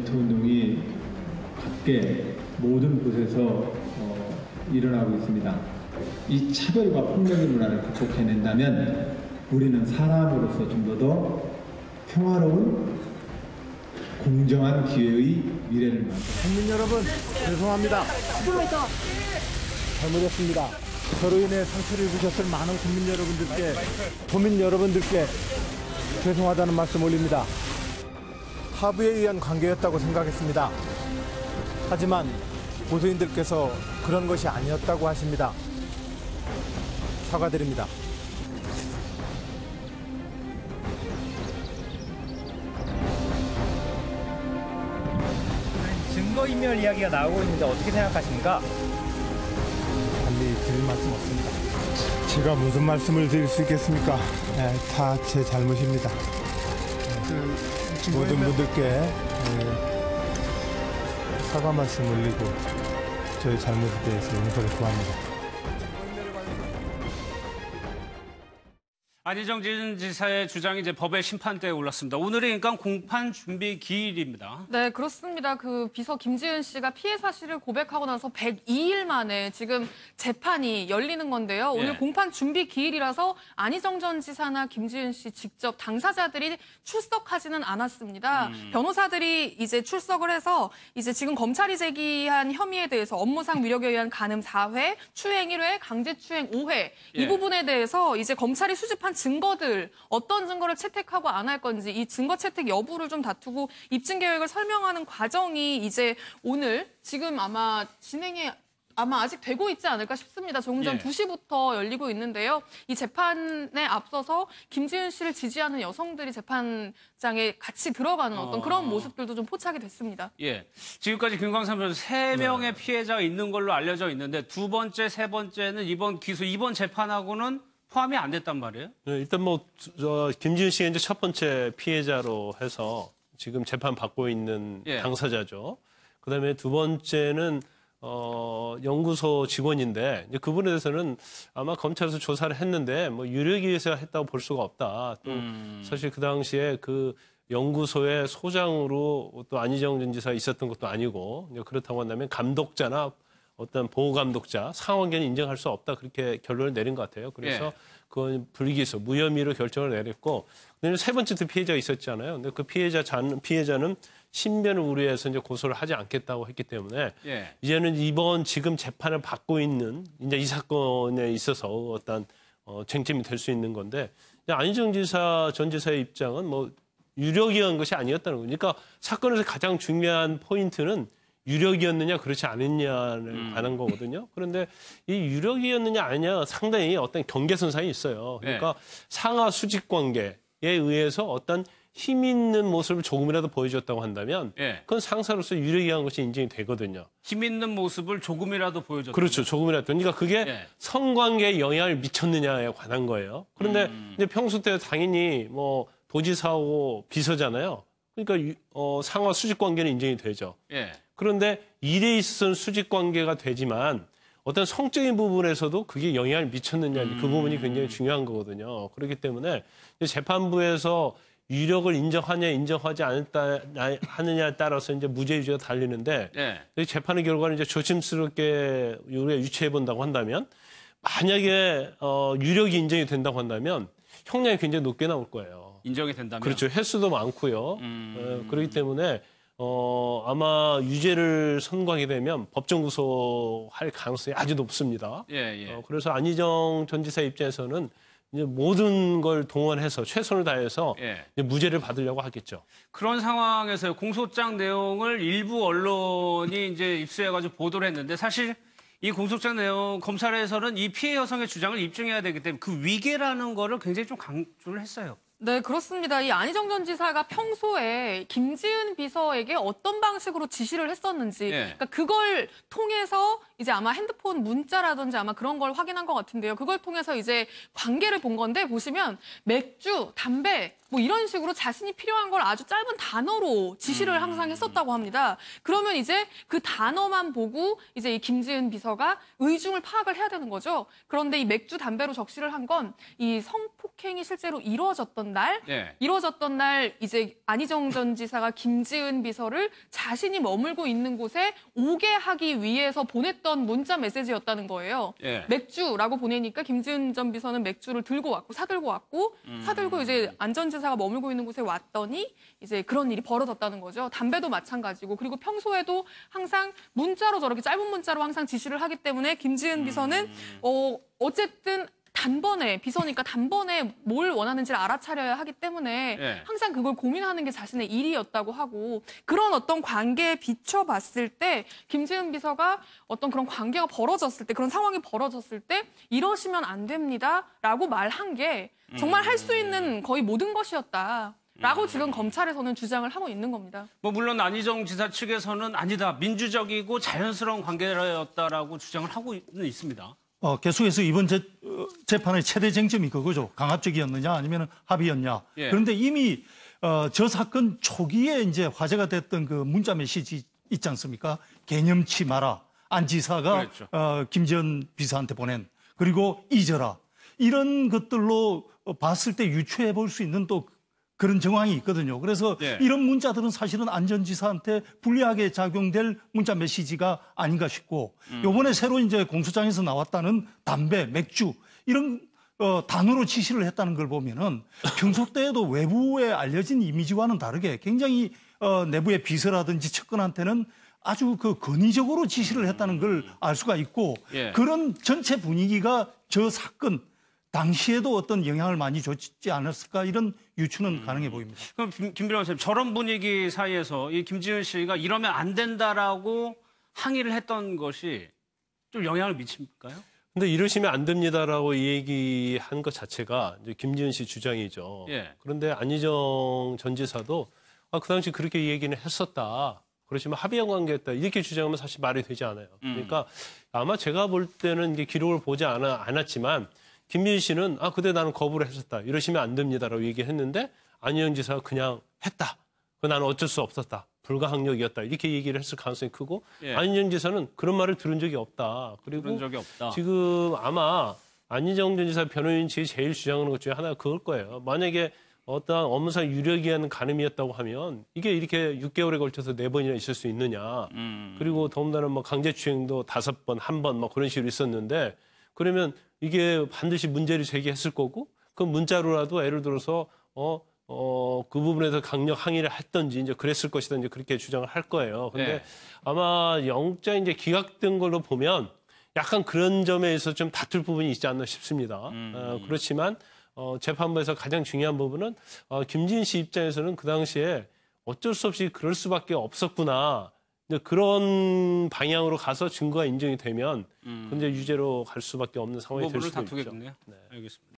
놀이터 운동이 각계 모든 곳에서 일어나고 있습니다. 이 차별과 폭력의 문화를 극복해낸다면 우리는 사람으로서 좀 더 평화로운 공정한 기회의 미래를 만들어. 국민 여러분, 죄송합니다. 잘못했습니다. 저로 인해 상처를 입으셨을 많은 국민 여러분들께, 도민 여러분들께 죄송하다는 말씀 올립니다. 합의에 의한 관계였다고 생각했습니다. 하지만 고소인들께서 그런 것이 아니었다고 하십니다. 사과드립니다. 증거인멸 이야기가 나오고 있는데 어떻게 생각하십니까? 달리 드릴 말씀 없습니다. 제가 무슨 말씀을 드릴 수 있겠습니까? 네, 다 제 잘못입니다. 모든 분들께 사과 말씀 올리고 저의 잘못에 대해서 용서를 구합니다. 안희정 지사의 주장이 이제 법의 심판대에 올랐습니다. 오늘이 그러니까 공판 준비 기일입니다. 네, 그렇습니다. 그 비서 김지은 씨가 피해 사실을 고백하고 나서 102일 만에 지금 재판이 열리는 건데요. 오늘 공판 준비 기일이라서 안희정 전 지사나 김지은 씨 직접 당사자들이 출석하지는 않았습니다. 변호사들이 이제 출석을 해서 이제 지금 검찰이 제기한 혐의에 대해서 업무상 위력에 의한 간음 4회, 추행 1회, 강제추행 5회 이 부분에 대해서 이제 검찰이 수집한 증거들, 어떤 증거를 채택하고 안 할 건지 이 증거 채택 여부를 좀 다투고 입증 계획을 설명하는 과정이 이제 오늘 지금 아마 아직 되고 있지 않을까 싶습니다. 조금 전 2시부터 열리고 있는데요. 이 재판에 앞서서 김지은 씨를 지지하는 여성들이 재판장에 같이 들어가는 어떤 그런 모습들도 좀 포착이 됐습니다. 예, 지금까지 김광삼 변호사 3명의 피해자가 있는 걸로 알려져 있는데 두 번째, 세 번째는 이번 재판하고는 포함이 안 됐단 말이에요? 네, 일단 김지은 씨가 이제 첫 번째 피해자로 해서 지금 재판 받고 있는 당사자죠. 그다음에 두 번째는 연구소 직원인데 이제 그분에 대해서는 아마 검찰에서 조사를 했는데 뭐 유력에 의해서 했다고 볼 수가 없다. 또 사실 그 당시에 그 연구소의 소장으로 또 안희정 전 지사가 있었던 것도 아니고 그렇다고 한다면 감독자나 어떤 보호감독자, 상황견이 인정할 수 없다. 그렇게 결론을 내린 것 같아요. 그래서 그건 불기소, 무혐의로 결정을 내렸고, 그다음에 세 번째 피해자가 있었잖아요. 근데 그 피해자는 신변을 우려해서 이제 고소를 하지 않겠다고 했기 때문에 이제는 지금 재판을 받고 있는 이제 이 사건에 있어서 어떤 쟁점이 될 수 있는 건데 안희정 전 지사의 입장은 뭐 유력이한 것이 아니었다는 거니까 그러니까 사건에서 가장 중요한 포인트는 유력이었느냐 그렇지 않느냐를 관한 거거든요. 그런데 이 유력이었느냐 아니냐 상당히 어떤 경계선상이 있어요. 그러니까 상하 수직 관계에 의해서 어떤 힘 있는 모습을 조금이라도 보여줬다고 한다면 그건 상사로서 유력한 것이 인정이 되거든요. 힘 있는 모습을 조금이라도 보여줬다. 그렇죠. 조금이라도. 그러니까 그게 성관계에 영향을 미쳤느냐에 관한 거예요. 그런데 이제 평소 때 당연히 뭐 도지사하고 비서잖아요. 그러니까 상하 수직 관계는 인정이 되죠. 그런데 일에 있어서는 수직 관계가 되지만 어떤 성적인 부분에서도 그게 영향을 미쳤느냐 그 부분이 굉장히 중요한 거거든요. 그렇기 때문에 재판부에서 유력을 인정하냐 인정하지 않느냐에 따라서 이제 무죄 유죄가 달리는데 재판의 결과는 이제 조심스럽게 우리가 유추해 본다고 한다면 만약에 유력이 인정이 된다고 한다면 형량이 굉장히 높게 나올 거예요. 인정이 된다면? 그렇죠. 횟수도 많고요. 그렇기 때문에 아마 유죄를 선고하게 되면 법정 구속할 가능성이 아주 높습니다. 그래서 안희정 전 지사 입장에서는 이제 모든 걸 동원해서 최선을 다해서 이제 무죄를 받으려고 하겠죠. 그런 상황에서 공소장 내용을 일부 언론이 이제 입수해가지고 보도를 했는데 사실 이 공소장 내용 검찰에서는 이 피해 여성의 주장을 입증해야 되기 때문에 그 위계라는 거를 굉장히 좀 강조를 했어요. 네, 그렇습니다. 이 안희정 전 지사가 평소에 김지은 비서에게 어떤 방식으로 지시를 했었는지, 그러니까 그걸 통해서 이제 아마 핸드폰 문자라든지 아마 그런 걸 확인한 것 같은데요. 그걸 통해서 이제 관계를 본 건데 보시면 맥주, 담배 뭐 이런 식으로 자신이 필요한 걸 아주 짧은 단어로 지시를 항상 했었다고 합니다. 그러면 이제 그 단어만 보고 이제 이 김지은 비서가 의중을 파악을 해야 되는 거죠. 그런데 이 맥주, 담배로 적시를 한 건 이 폭행이 실제로 이루어졌던 날, 네. 이제 안희정 전 지사가 김지은 비서를 자신이 머물고 있는 곳에 오게 하기 위해서 보냈던 문자 메시지였다는 거예요. 예. 맥주라고 보내니까 김지은 전 비서는 맥주를 사들고 왔고, 사들고 이제 안 전 지사가 머물고 있는 곳에 왔더니 이제 그런 일이 벌어졌다는 거죠. 담배도 마찬가지고, 그리고 평소에도 항상 문자로 저렇게 짧은 문자로 항상 지시를 하기 때문에 김지은 비서는 어쨌든 비서니까 단번에 뭘 원하는지를 알아차려야 하기 때문에 네. 항상 그걸 고민하는 게 자신의 일이었다고 하고, 그런 어떤 관계에 비춰봤을 때 김지은 비서가 어떤 그런 관계가 벌어졌을 때, 그런 상황이 벌어졌을 때 이러시면 안 됩니다라고 말한 게 정말 할 수 있는 거의 모든 것이었다라고 지금 검찰에서는 주장을 하고 있는 겁니다. 뭐 물론 안희정 지사 측에서는 아니다, 민주적이고 자연스러운 관계였다라고 주장을 하고는 있습니다. 계속해서 이번 재판의 최대 쟁점이 그거죠. 강압적이었느냐 아니면 합의였냐. 예. 그런데 이미 저 사건 초기에 이제 화제가 됐던 그 문자 메시지 있지 않습니까? 개념치 마라. 안 지사가 그랬죠. 김지은 비서한테 보낸, 그리고 잊어라. 이런 것들로 봤을 때 유추해 볼 수 있는 또 그런 정황이 있거든요. 그래서 예. 이런 문자들은 사실은 안 전 지사한테 불리하게 작용될 문자 메시지가 아닌가 싶고, 요번에 새로 이제 공소장에서 나왔다는 담배, 맥주 이런 단어로 지시를 했다는 걸 보면은 평소 때에도 외부에 알려진 이미지와는 다르게 굉장히 내부의 비서라든지 측근한테는 아주 그 권위적으로 지시를 했다는 걸 알 수가 있고, 예. 그런 전체 분위기가 저 사건 당시에도 어떤 영향을 많이 줬지 않았을까, 이런 유추는 가능해 보입니다. 그럼 김필영 선생님, 저런 분위기 사이에서 이 김지은 씨가 이러면 안 된다라고 항의를 했던 것이 좀 영향을 미칠까요? 근데 이러시면 안 됩니다라고 얘기한 것 자체가 이제 김지은 씨 주장이죠. 예. 그런데 안희정 전 지사도 그 당시 그렇게 얘기는 했었다. 그렇지만 합의한 관계였다. 이렇게 주장하면 사실 말이 되지 않아요. 그러니까 아마 제가 볼 때는 이게 기록을 보지 않았지만 김지은 씨는 그때 나는 거부를 했었다. 이러시면 안 됩니다라고 얘기했는데 안희정 지사가 그냥 했다. 나는 어쩔 수 없었다. 불가항력이었다. 이렇게 얘기를 했을 가능성이 크고, 예. 안희정 지사는 그런 말을 들은 적이 없다. 그리고 그런 적이 없다. 지금 아마 안희정 전 지사 변호인 측이 제일 주장하는 것 중에 하나가 그걸 거예요. 만약에 어떠한 업무상 유력한 가늠이었다고 하면 이게 이렇게 6개월에 걸쳐서 4번이나 있을 수 있느냐. 그리고 더군다나 뭐 강제추행도 5번, 1번 뭐 그런 식으로 있었는데, 그러면 이게 반드시 문제를 제기했을 거고, 그 문자로라도 예를 들어서 그 부분에서 강력 항의를 했던지 이제 그랬을 것이다, 이제 그렇게 주장을 할 거예요. 근데 네. 아마 영장이 이제 기각된 걸로 보면 약간 그런 점에 있어서 좀 다툴 부분이 있지 않나 싶습니다. 그렇지만 재판부에서 가장 중요한 부분은 김지은 씨 입장에서는 그 당시에 어쩔 수 없이 그럴 수밖에 없었구나. 그런 방향으로 가서 증거가 인정이 되면 근데 유죄로 갈 수밖에 없는 상황이 될 부분을 수도 있죠. 다투겠네요. 네. 알겠습니다.